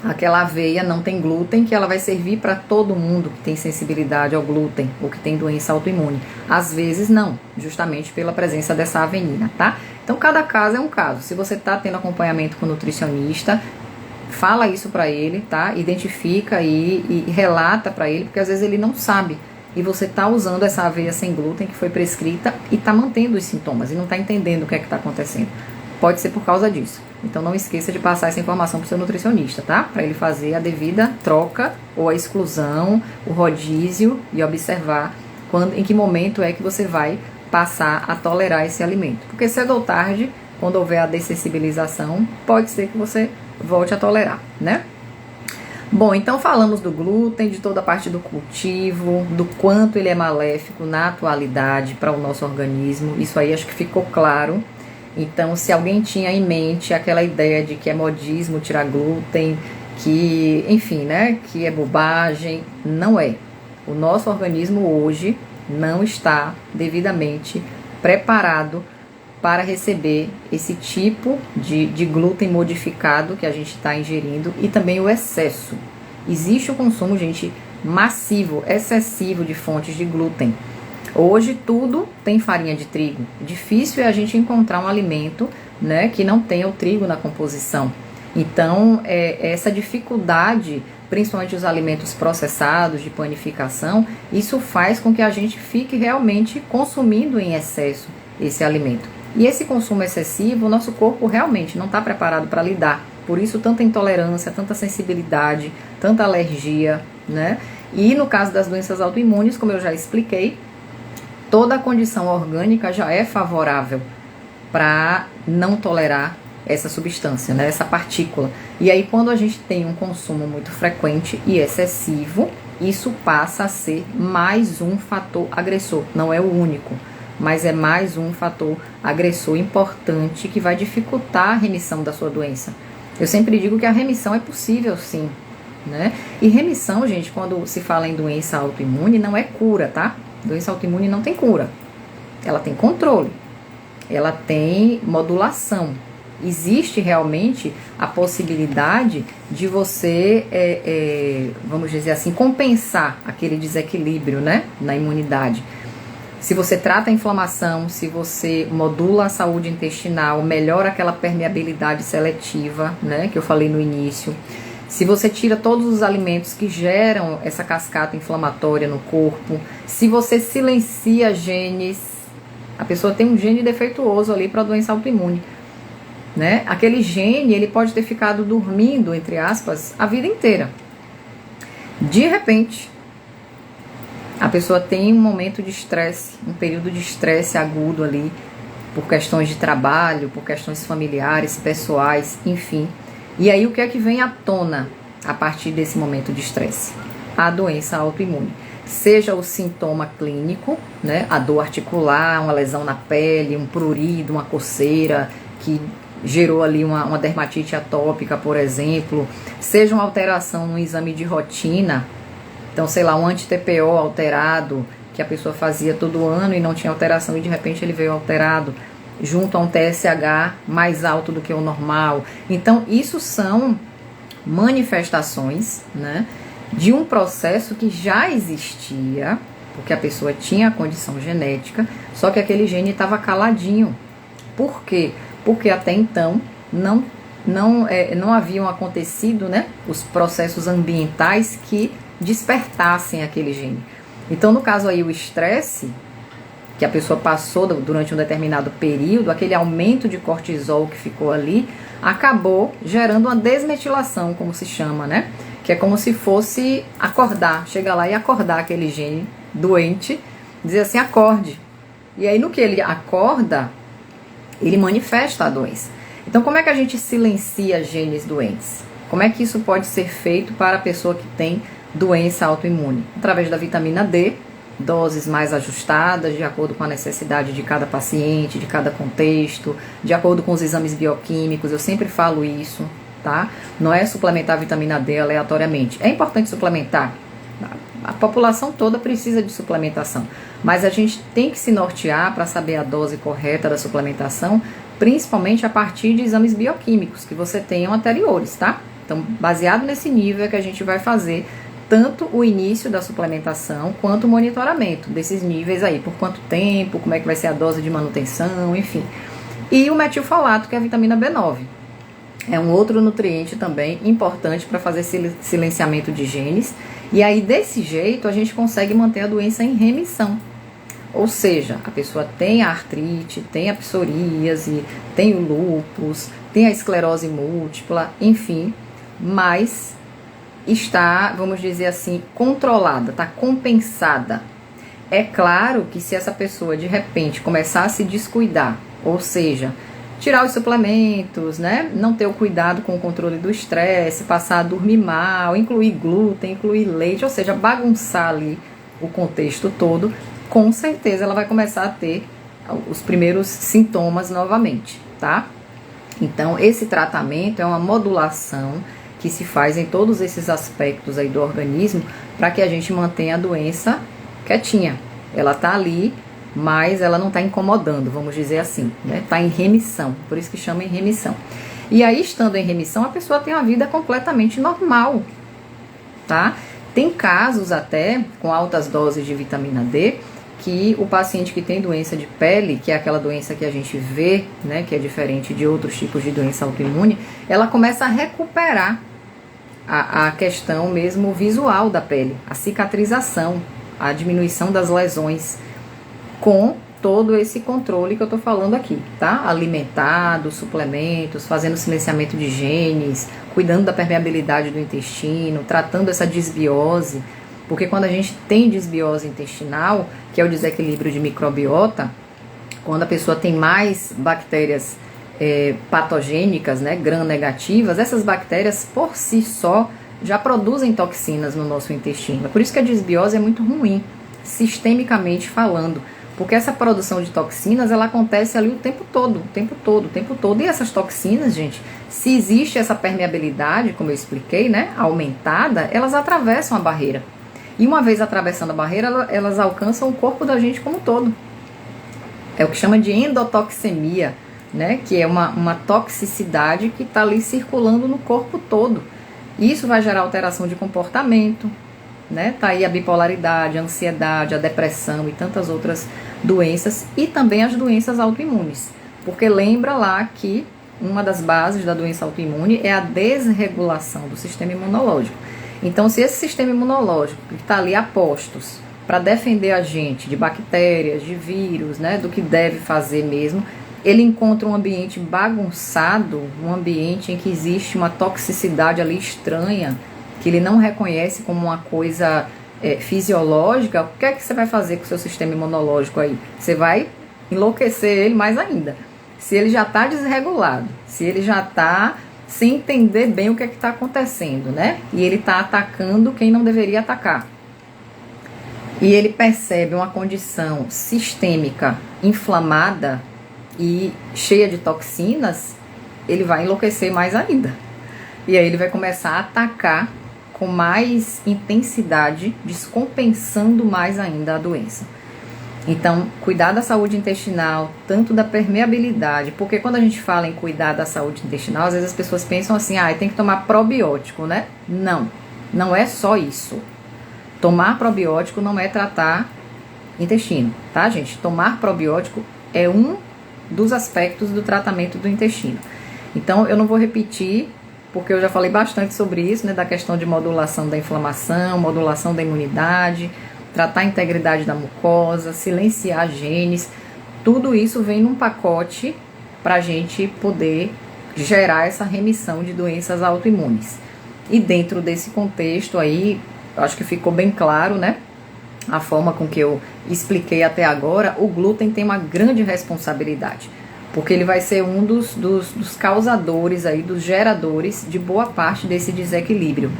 Speaker 1: aquela aveia não tem glúten que ela vai servir para todo mundo que tem sensibilidade ao glúten ou que tem doença autoimune. Às vezes não, justamente pela presença dessa avenina, tá? Então cada caso é um caso. Se você está tendo acompanhamento com o nutricionista, fala isso para ele, tá? Identifica aí e relata para ele, porque às vezes ele não sabe. E você está usando essa aveia sem glúten que foi prescrita e está mantendo os sintomas e não está entendendo o que é que está acontecendo. Pode ser por causa disso. Então não esqueça de passar essa informação para o seu nutricionista, tá? Para ele fazer a devida troca ou a exclusão, o rodízio e observar em que momento é que você vai passar a tolerar esse alimento. Porque cedo ou tarde, quando houver a dessensibilização, pode ser que você volte a tolerar, né? Bom, então falamos do glúten, de toda a parte do cultivo, do quanto ele é maléfico na atualidade para o nosso organismo. Isso aí acho que ficou claro. Então, se alguém tinha em mente aquela ideia de que é modismo tirar glúten, que, enfim, né, que é bobagem, não é. O nosso organismo hoje não está devidamente preparado para receber esse tipo de glúten modificado que a gente está ingerindo e também o excesso. Existe o consumo, gente, massivo, excessivo de fontes de glúten. Hoje tudo tem farinha de trigo. Difícil é a gente encontrar um alimento, né, que não tenha o trigo na composição. Então, essa dificuldade, principalmente os alimentos processados, de panificação, isso faz com que a gente fique realmente consumindo em excesso esse alimento. E esse consumo excessivo, o nosso corpo realmente não está preparado para lidar, Por isso tanta intolerância, tanta sensibilidade, tanta alergia, né? E no caso das doenças autoimunes, como eu já expliquei, toda a condição orgânica já é favorável para não tolerar essa substância, né? Essa partícula. E aí quando a gente tem um consumo muito frequente e excessivo, isso passa a ser mais um fator agressor. Não é o único, mas é mais um fator agressor importante que vai dificultar a remissão da sua doença. Eu sempre digo que a remissão é possível, sim, né? E remissão, gente, quando se fala em doença autoimune, não é cura, tá? Doença autoimune não tem cura. Ela tem controle. Ela tem modulação. Existe realmente a possibilidade de você, vamos dizer assim, compensar aquele desequilíbrio, né, na imunidade. Se você trata a inflamação, se você modula a saúde intestinal, melhora aquela permeabilidade seletiva, né, que eu falei no início. Se você tira todos os alimentos que geram essa cascata inflamatória no corpo, se você silencia genes, a pessoa tem um gene defeituoso ali para a doença autoimune, né? Aquele gene, ele pode ter ficado dormindo, entre aspas, a vida inteira. De repente, a pessoa tem um momento de estresse, um período de estresse agudo ali, por questões de trabalho, por questões familiares, pessoais, enfim. E aí o que é que vem à tona a partir desse momento de estresse? A doença autoimune. Seja o sintoma clínico, né? A dor articular, uma lesão na pele, um prurido, uma coceira que gerou ali uma dermatite atópica, por exemplo. Seja uma alteração no exame de rotina. Então, sei lá, um anti-TPO alterado, que a pessoa fazia todo ano e não tinha alteração, e de repente ele veio alterado, junto a um TSH mais alto do que o normal. Então, isso são manifestações, né, de um processo que já existia, porque a pessoa tinha a condição genética, só que aquele gene estava caladinho. Por quê? Porque até então não haviam acontecido, né, os processos ambientais que despertassem aquele gene. Então, no caso aí, o estresse que a pessoa passou durante um determinado período, aquele aumento de cortisol que ficou ali, acabou gerando uma desmetilação, como se chama, né? Que é como se fosse acordar, chegar lá e acordar aquele gene doente, dizer assim, acorde. E aí, no que ele acorda, ele manifesta a doença. Então, como é que a gente silencia genes doentes? Como é que isso pode ser feito para a pessoa que tem doença autoimune? Através da vitamina D, doses mais ajustadas, de acordo com a necessidade de cada paciente, de cada contexto, de acordo com os exames bioquímicos. Eu sempre falo isso, tá? Não é suplementar a vitamina D aleatoriamente. É importante suplementar. A população toda precisa de suplementação, mas a gente tem que se nortear para saber a dose correta da suplementação, principalmente a partir de exames bioquímicos que você tenha anteriores, tá? Então, baseado nesse nível é que a gente vai fazer tanto o início da suplementação quanto o monitoramento desses níveis aí, por quanto tempo, como é que vai ser a dose de manutenção, enfim. E o metilfolato, que é a vitamina B9. É um outro nutriente também importante para fazer silenciamento de genes. E aí, desse jeito, a gente consegue manter a doença em remissão. Ou seja, a pessoa tem a artrite, tem a psoríase, tem o lúpus, tem a esclerose múltipla, enfim, mas está, vamos dizer assim, controlada, está compensada. É claro que se essa pessoa, de repente, começar a se descuidar, ou seja, tirar os suplementos, né? Não ter o cuidado com o controle do estresse, passar a dormir mal, incluir glúten, incluir leite, ou seja, bagunçar ali o contexto todo, com certeza ela vai começar a ter os primeiros sintomas novamente, tá? Então, esse tratamento é uma modulação que se faz em todos esses aspectos aí do organismo para que a gente mantenha a doença quietinha. Ela tá ali, mas ela não está incomodando, vamos dizer assim, né? Está em remissão, por isso que chama em remissão. E aí, estando em remissão, a pessoa tem uma vida completamente normal, tá? Tem casos até, com altas doses de vitamina D, que o paciente que tem doença de pele, que é aquela doença que a gente vê, né, que é diferente de outros tipos de doença autoimune, ela começa a recuperar a questão mesmo visual da pele, a cicatrização, a diminuição das lesões, com todo esse controle que eu tô falando aqui, tá? Alimentado, suplementos, fazendo silenciamento de genes, cuidando da permeabilidade do intestino, tratando essa desbiose, porque quando a gente tem desbiose intestinal, que é o desequilíbrio de microbiota, quando a pessoa tem mais bactérias patogênicas, né, gram-negativas, essas bactérias por si só já produzem toxinas no nosso intestino. É por isso que a desbiose é muito ruim, sistemicamente falando, porque essa produção de toxinas, ela acontece ali o tempo todo, o tempo todo, o tempo todo. E essas toxinas, gente, se existe essa permeabilidade, como eu expliquei, né, aumentada, elas atravessam a barreira. E uma vez atravessando a barreira, elas alcançam o corpo da gente como um todo. É o que chama de endotoxemia, né, que é uma toxicidade que está ali circulando no corpo todo. Isso vai gerar alteração de comportamento, né? Tá aí a bipolaridade, a ansiedade, a depressão e tantas outras doenças, e também as doenças autoimunes. Porque lembra lá que uma das bases da doença autoimune é a desregulação do sistema imunológico. Então, se esse sistema imunológico que está ali a postos para defender a gente de bactérias, de vírus, né, do que deve fazer mesmo, ele encontra um ambiente bagunçado, um ambiente em que existe uma toxicidade ali estranha, que ele não reconhece como uma coisa fisiológica, o que é que você vai fazer com o seu sistema imunológico aí? Você vai enlouquecer ele mais ainda. Se ele já está desregulado, se ele já está sem entender bem o que é que está acontecendo, né? E ele está atacando quem não deveria atacar. E ele percebe uma condição sistêmica inflamada e cheia de toxinas, ele vai enlouquecer mais ainda. E aí ele vai começar a atacar com mais intensidade, descompensando mais ainda a doença. Então, cuidar da saúde intestinal, tanto da permeabilidade, porque quando a gente fala em cuidar da saúde intestinal, às vezes as pessoas pensam assim, tem que tomar probiótico, né? Não, não é só isso. Tomar probiótico não é tratar intestino, tá, gente? Tomar probiótico é um dos aspectos do tratamento do intestino. Então, eu não vou repetir, porque eu já falei bastante sobre isso, né, da questão de modulação da inflamação, modulação da imunidade, tratar a integridade da mucosa, silenciar genes, tudo isso vem num pacote para a gente poder gerar essa remissão de doenças autoimunes. E dentro desse contexto aí, acho que ficou bem claro, né, a forma com que eu expliquei até agora, o glúten tem uma grande responsabilidade, porque ele vai ser um dos causadores aí, dos geradores de boa parte desse desequilíbrio,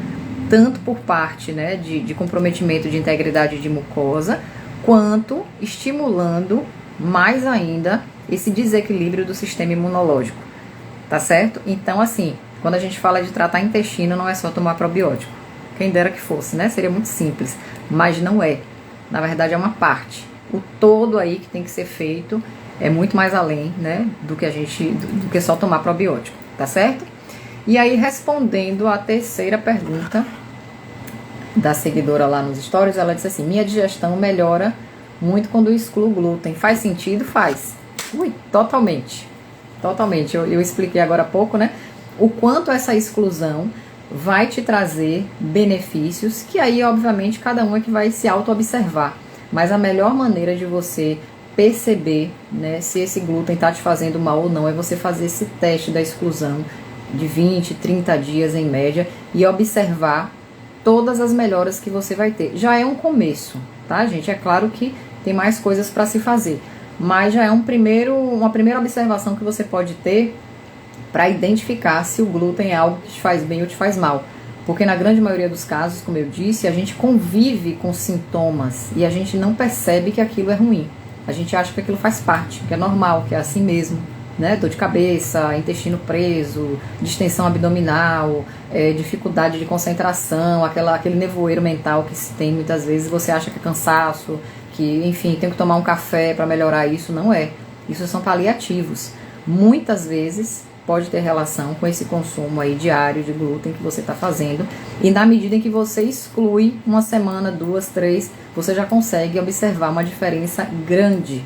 Speaker 1: tanto por parte, né, de comprometimento de integridade de mucosa, quanto estimulando mais ainda esse desequilíbrio do sistema imunológico, tá certo? Então, assim, quando a gente fala de tratar intestino, não é só tomar probiótico, quem dera que fosse, né? Seria muito simples, mas não é. Na verdade, é uma parte. O todo aí que tem que ser feito é muito mais além, né, do que só tomar probiótico, tá certo? E aí, respondendo à terceira pergunta da seguidora lá nos stories, ela disse assim, minha digestão melhora muito quando eu excluo glúten. Faz sentido? Faz. Totalmente. Totalmente. Eu expliquei agora há pouco, né, o quanto essa exclusão vai te trazer benefícios, que aí, obviamente, cada um é que vai se auto-observar. Mas a melhor maneira de você perceber, né, se esse glúten está te fazendo mal ou não, é você fazer esse teste da exclusão de 20, 30 dias em média e observar todas as melhoras que você vai ter. Já é um começo, tá, gente? É claro que tem mais coisas para se fazer, mas já é uma primeira observação que você pode ter para identificar se o glúten é algo que te faz bem ou te faz mal. Porque na grande maioria dos casos, como eu disse, a gente convive com sintomas e a gente não percebe que aquilo é ruim. A gente acha que aquilo faz parte, que é normal, que é assim mesmo, né? Dor de cabeça, intestino preso, distensão abdominal, dificuldade de concentração, aquele nevoeiro mental que se tem muitas vezes, você acha que é cansaço, que, enfim, tem que tomar um café para melhorar isso. Não é. Isso são paliativos. Muitas vezes pode ter relação com esse consumo aí diário de glúten que você está fazendo, e na medida em que você exclui uma semana, 2, 3, você já consegue observar uma diferença grande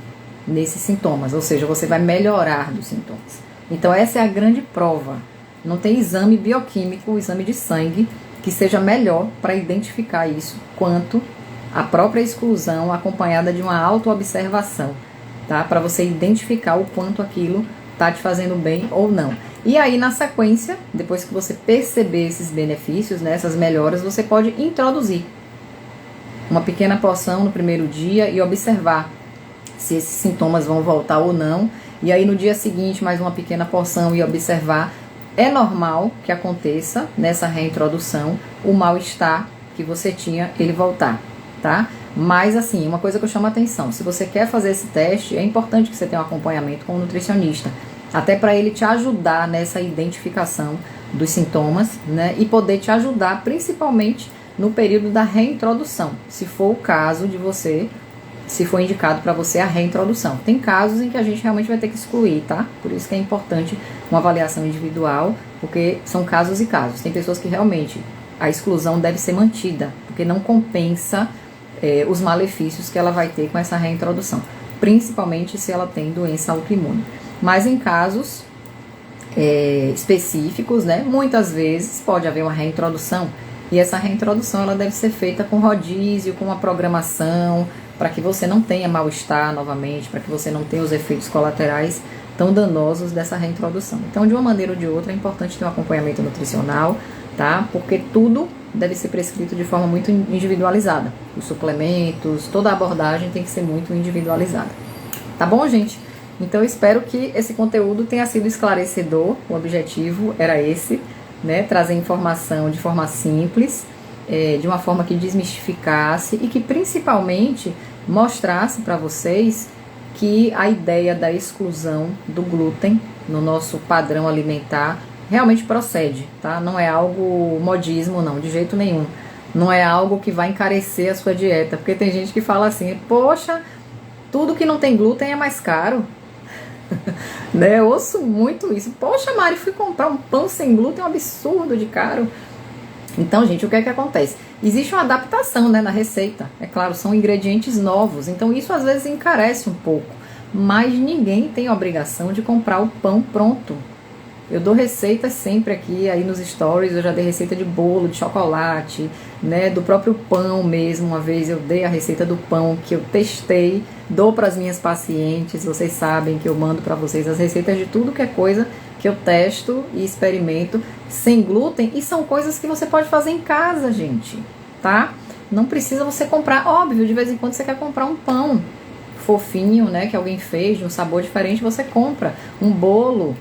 Speaker 1: nesses sintomas, ou seja, você vai melhorar dos sintomas. Então essa é a grande prova. Não tem exame bioquímico, exame de sangue, que seja melhor para identificar isso, quanto a própria exclusão acompanhada de uma autoobservação. tá? Para você identificar o quanto aquilo tá te fazendo bem ou não. E aí, na sequência, depois que você perceber esses benefícios, né, essas melhoras, você pode introduzir uma pequena porção no primeiro dia e observar se esses sintomas vão voltar ou não. E aí, no dia seguinte, mais uma pequena porção e observar. É normal que aconteça nessa reintrodução o mal-estar que você tinha, ele voltar, tá? Mas assim, uma coisa que eu chamo a atenção, se você quer fazer esse teste, é importante que você tenha um acompanhamento com o nutricionista, até para ele te ajudar nessa identificação dos sintomas, né? E poder te ajudar principalmente no período da reintrodução, se for o caso de você, se for indicado para você a reintrodução. Tem casos em que a gente realmente vai ter que excluir, tá? Por isso que é importante uma avaliação individual, porque são casos e casos. Tem pessoas que realmente a exclusão deve ser mantida, porque não compensa os malefícios que ela vai ter com essa reintrodução, principalmente se ela tem doença autoimune. Mas em casos específicos, né, muitas vezes pode haver uma reintrodução, e essa reintrodução ela deve ser feita com rodízio, com uma programação, para que você não tenha mal-estar novamente, para que você não tenha os efeitos colaterais tão danosos dessa reintrodução. Então, de uma maneira ou de outra, é importante ter um acompanhamento nutricional, tá? Porque tudo deve ser prescrito de forma muito individualizada. Os suplementos, toda a abordagem tem que ser muito individualizada. Tá bom, gente? Então, eu espero que esse conteúdo tenha sido esclarecedor. O objetivo era esse, né? Trazer informação de forma simples, de uma forma que desmistificasse e que principalmente mostrasse para vocês que a ideia da exclusão do glúten no nosso padrão alimentar realmente procede, tá? Não é algo modismo, não, de jeito nenhum. Não é algo que vai encarecer a sua dieta, porque tem gente que fala assim, poxa, tudo que não tem glúten é mais caro. Né? Eu ouço muito isso. Poxa, Mari, fui comprar um pão sem glúten, é um absurdo de caro. Então, gente, o que é que acontece? Existe uma adaptação, né, na receita. É claro, são ingredientes novos. Então, isso às vezes encarece um pouco. Mas ninguém tem a obrigação de comprar o pão pronto. Eu dou receitas sempre aqui, aí nos stories, eu já dei receita de bolo, de chocolate, né, do próprio pão mesmo. Uma vez eu dei a receita do pão que eu testei, dou para as minhas pacientes. Vocês sabem que eu mando para vocês as receitas de tudo que é coisa que eu testo e experimento sem glúten, e são coisas que você pode fazer em casa, gente, tá? Não precisa você comprar, óbvio, de vez em quando você quer comprar um pão fofinho, né, que alguém fez, de um sabor diferente, você compra um bolo.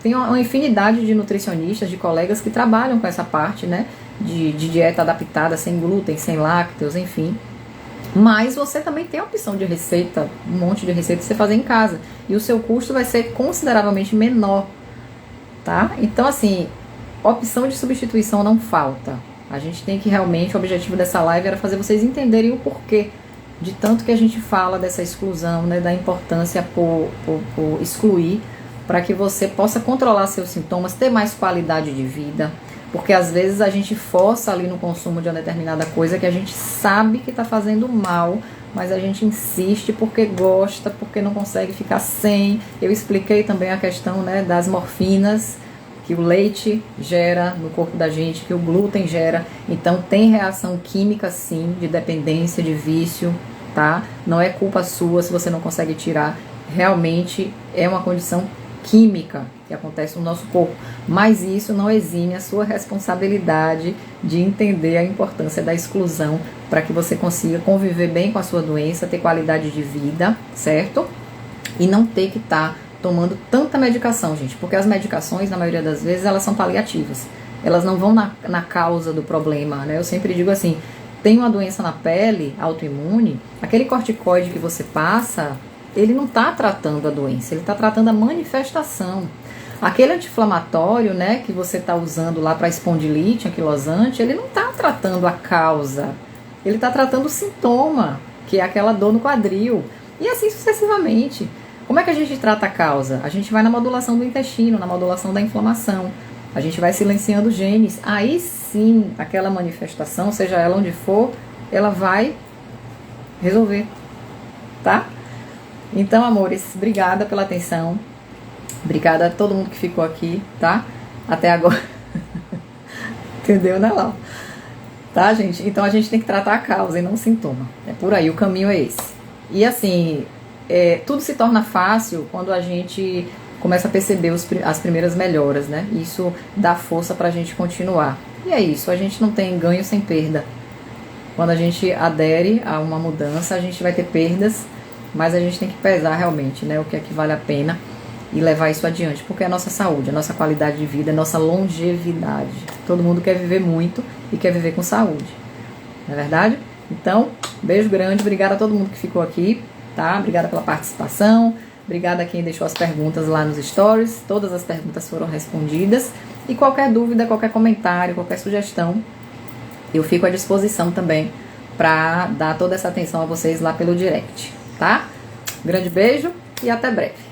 Speaker 1: Tem uma infinidade de nutricionistas, de colegas que trabalham com essa parte, né, de dieta adaptada, sem glúten, sem lácteos, enfim. Mas você também tem a opção de receita, um monte de receita que você fazer em casa, e o seu custo vai ser consideravelmente menor, tá? Então, assim, opção de substituição não falta. A gente tem que realmente, o objetivo dessa live era fazer vocês entenderem o porquê de tanto que a gente fala dessa exclusão, né, da importância por excluir, para que você possa controlar seus sintomas, ter mais qualidade de vida, porque às vezes a gente força ali no consumo de uma determinada coisa que a gente sabe que está fazendo mal, mas a gente insiste porque gosta, porque não consegue ficar sem. Eu expliquei também a questão, né, das morfinas que o leite gera no corpo da gente, que o glúten gera. Então tem reação química sim, de dependência, de vício, tá? Não é culpa sua se você não consegue tirar. Realmente é uma condição química que acontece no nosso corpo, mas isso não exime a sua responsabilidade de entender a importância da exclusão para que você consiga conviver bem com a sua doença, ter qualidade de vida, certo? E não ter que estar tomando tanta medicação, gente, porque as medicações, na maioria das vezes, elas são paliativas, elas não vão na causa do problema, né? Eu sempre digo assim, tem uma doença na pele, autoimune, aquele corticoide que você passa, ele não está tratando a doença, ele está tratando a manifestação. Aquele anti-inflamatório, né, que você está usando lá para espondilite, anquilosante, ele não está tratando a causa, ele está tratando o sintoma, que é aquela dor no quadril, e assim sucessivamente. Como é que a gente trata a causa? A gente vai na modulação do intestino, na modulação da inflamação, a gente vai silenciando genes, aí sim, aquela manifestação, seja ela onde for, ela vai resolver, tá? Então, amores, obrigada pela atenção. Obrigada a todo mundo que ficou aqui, tá? Até agora. Entendeu, né, Lau? Tá, gente? Então, a gente tem que tratar a causa e não o sintoma. É por aí, o caminho é esse. E, assim, tudo se torna fácil quando a gente começa a perceber as primeiras melhoras, né? Isso dá força pra gente continuar. E é isso, a gente não tem ganho sem perda. Quando a gente adere a uma mudança, a gente vai ter perdas, mas a gente tem que pesar realmente, né? O que é que vale a pena e levar isso adiante, porque é a nossa saúde, a nossa qualidade de vida, a nossa longevidade. Todo mundo quer viver muito e quer viver com saúde, não é verdade? Então, beijo grande, obrigada a todo mundo que ficou aqui, tá? Obrigada pela participação, obrigada a quem deixou as perguntas lá nos stories, todas as perguntas foram respondidas, e qualquer dúvida, qualquer comentário, qualquer sugestão, eu fico à disposição também para dar toda essa atenção a vocês lá pelo direct, tá? Grande beijo e até breve.